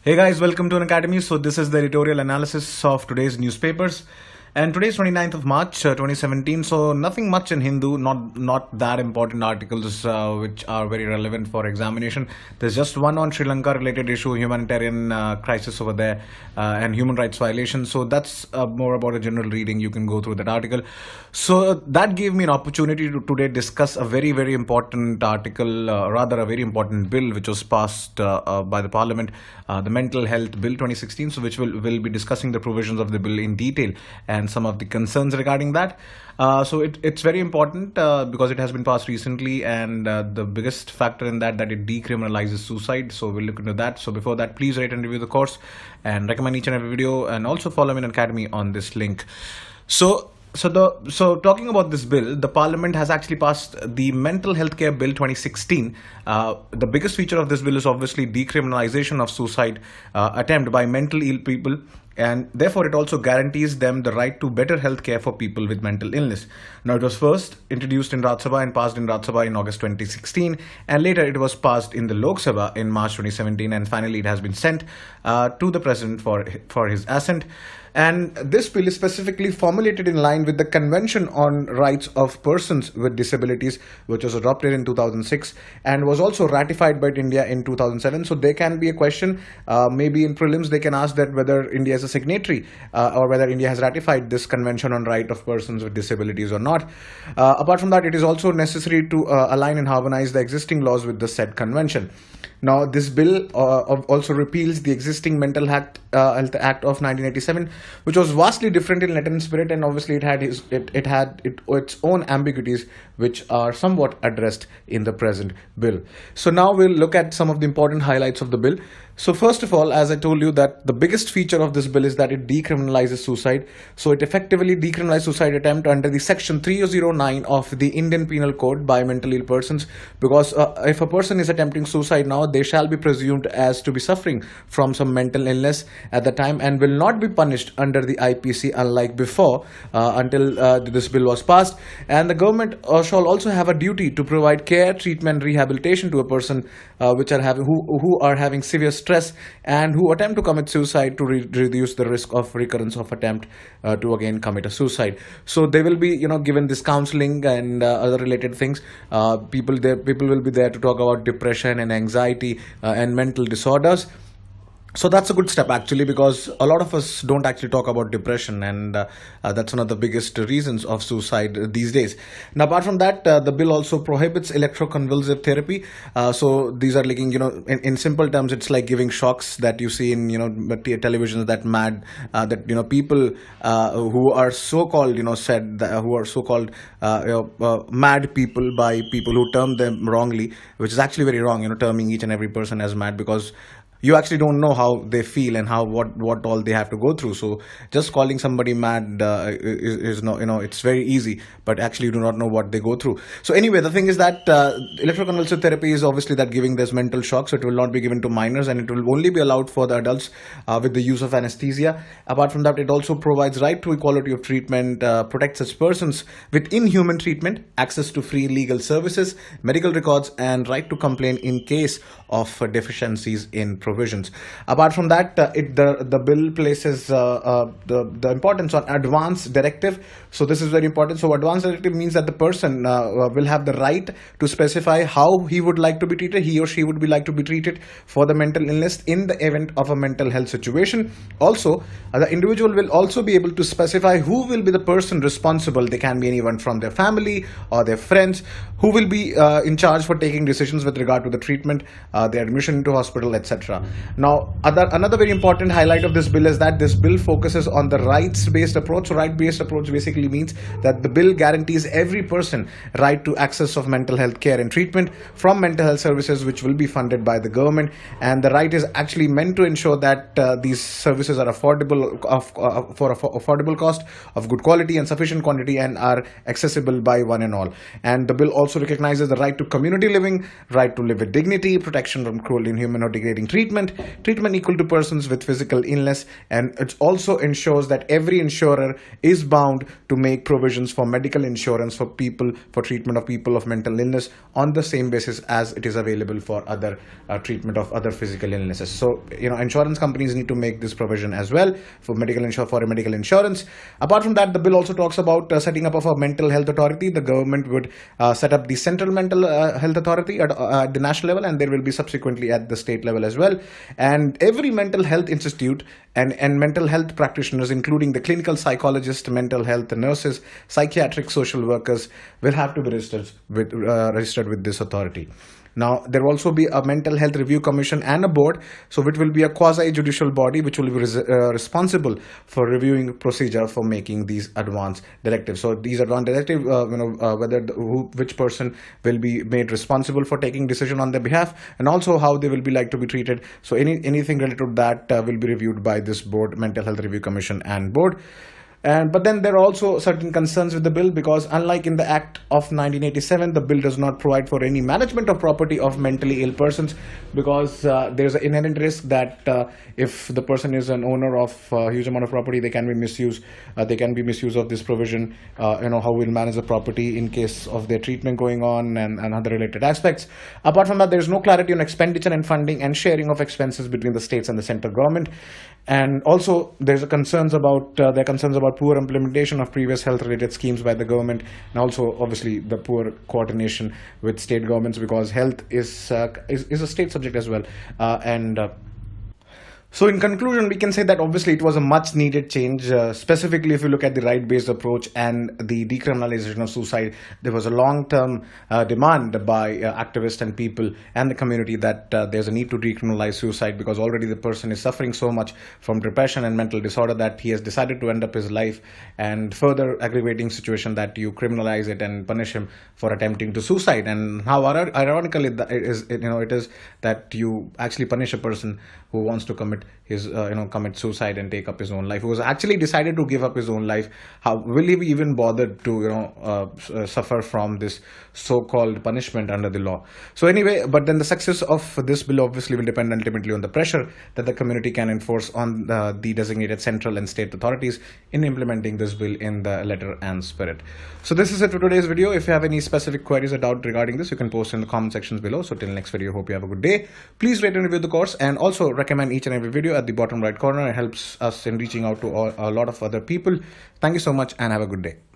Hey guys, welcome to an academy. So this is the editorial analysis of today's newspapers. And today's 29th of March 2017. So nothing much in Hindu, not that important articles which are very relevant for examination. There's just one on Sri Lanka related issue, humanitarian crisis over there and human rights violations. So that's more about a general reading. You can go through that article. So that gave me an opportunity to today discuss a very, very important article, rather a very important bill which was passed by the Parliament, the Mental Health Bill 2016. So which we'll be discussing the provisions of the bill in detail and some of the concerns regarding that. So it's very important because it has been passed recently, and the biggest factor in that it decriminalizes suicide. So we'll look into that. So before that, please rate and review the course and recommend each and every video, and also follow me in Academy on this link. So talking about this bill, the Parliament has actually passed the Mental Health Care Bill 2016. The biggest feature of this bill is obviously decriminalization of suicide attempt by mentally ill people, and therefore it also guarantees them the right to better health care for people with mental illness. Now, it was first introduced in Rajya Sabha and passed in Rajya Sabha in August 2016, and later it was passed in the Lok Sabha in March 2017, and finally it has been sent to the President for his assent. And this bill is specifically formulated in line with the Convention on Rights of Persons with Disabilities, which was adopted in 2006 and was also ratified by India in 2007. So there can be a question, maybe in prelims they can ask that whether India is a signatory or whether India has ratified this Convention on Rights of Persons with Disabilities or not. Apart from that, it is also necessary to align and harmonize the existing laws with the said convention. Now, this bill also repeals the existing Mental Health Act of 1987, which was vastly different in letter and spirit, and obviously it had its own ambiguities, which are somewhat addressed in the present bill. So now we'll look at some of the important highlights of the bill. So first of all, as I told you, that the biggest feature of this bill is that it decriminalizes suicide. So it effectively decriminalizes suicide attempt under the section 309 of the Indian Penal Code by mentally ill persons, because if a person is attempting suicide now, they shall be presumed as to be suffering from some mental illness at the time and will not be punished under the IPC, unlike before, until this bill was passed. And the government shall also have a duty to provide care, treatment, rehabilitation to a person who are having severe stress and who attempt to commit suicide to reduce the risk of recurrence of attempt to again commit a suicide. So they will be given this counseling and other related things. People will be there to talk about depression and anxiety and mental disorders. So that's a good step actually, because a lot of us don't actually talk about depression, and that's one of the biggest reasons of suicide these days. Now, apart from that, the bill also prohibits electroconvulsive therapy. So these are like, in simple terms, it's like giving shocks that you see in televisions, that people who are so-called mad people by people who term them wrongly, which is actually very wrong. Terming each and every person as mad, because you actually don't know how they feel and what all they have to go through. So just calling somebody mad is no, it's very easy, but actually you do not know what they go through. So anyway, the thing is that electroconvulsive therapy is obviously that giving this mental shock, so it will not be given to minors, and it will only be allowed for the adults with the use of anesthesia. Apart from that, it also provides right to equality of treatment, protects such persons with inhuman treatment, access to free legal services, medical records, and right to complain in case of deficiencies in provisions. Apart from that, the bill places the importance on advance directive. So this is very important. So advance directive means that the person will have the right to specify how he would like to be treated, he or she would be like to be treated for the mental illness in the event of a mental health situation. Also, the individual will also be able to specify who will be the person responsible. They can be anyone from their family or their friends who will be in charge for taking decisions with regard to the treatment, their admission into hospital, etc. Now, another very important highlight of this bill is that this bill focuses on the rights-based approach. So right-based approach basically means that the bill guarantees every person right to access of mental health care and treatment from mental health services, which will be funded by the government. And the right is actually meant to ensure that these services are affordable for affordable cost, of good quality and sufficient quantity, and are accessible by one and all. And the bill also recognizes the right to community living, right to live with dignity, protection from cruel, inhuman, or degrading treatment, treatment equal to persons with physical illness, and it also ensures that every insurer is bound to make provisions for medical insurance for treatment of people of mental illness on the same basis as it is available for other treatment of other physical illnesses. So insurance companies need to make this provision as well for medical insurance. Apart from that, the bill also talks about setting up of a mental health authority. The government would set up the central mental health authority at the national level, and there will be subsequently at the state level as well. And every mental health institute and mental health practitioners, including the clinical psychologists, mental health nurses, psychiatric social workers, will have to be registered with this authority. Now, there will also be a mental health review commission and a board, so it will be a quasi-judicial body which will be responsible for reviewing procedure for making these advance directives. So these advance directives, which person will be made responsible for taking decision on their behalf, and also how they will be like to be treated. So anything related to that will be reviewed by this board, mental health review commission and board. But then there are also certain concerns with the bill, because unlike in the Act of 1987, the bill does not provide for any management of property of mentally ill persons, because there's an inherent risk that if the person is an owner of a huge amount of property, they can be misuse of this provision. How we'll manage the property in case of their treatment going on and other related aspects. Apart from that, there is no clarity on expenditure and funding and sharing of expenses between the states and the central government. And also there's concerns about poor implementation of previous health-related schemes by the government, and also obviously the poor coordination with state governments, because health is a state subject as well. So in conclusion, we can say that obviously it was a much needed change, specifically if you look at the right-based approach and the decriminalization of suicide. There was a long-term demand by activists and people and the community that there's a need to decriminalize suicide, because already the person is suffering so much from depression and mental disorder that he has decided to end up his life, and further aggravating situation that you criminalize it and punish him for attempting to suicide. And how ironical it is that you actually punish a person who wants to commit suicide and take up his own life, who has actually decided to give up his own life. How will he be even bothered to suffer from this so-called punishment under the law? So anyway, but then the success of this bill obviously will depend ultimately on the pressure that the community can enforce on the designated central and state authorities in implementing this bill in the letter and spirit. So this is it for today's video. If you have any specific queries or doubt regarding this, you can post in the comment sections below. So till next video, hope you have a good day. Please rate and review the course, and also recommend each and every video at the bottom right corner. It helps us in reaching out to a lot of other people. Thank you so much and have a good day.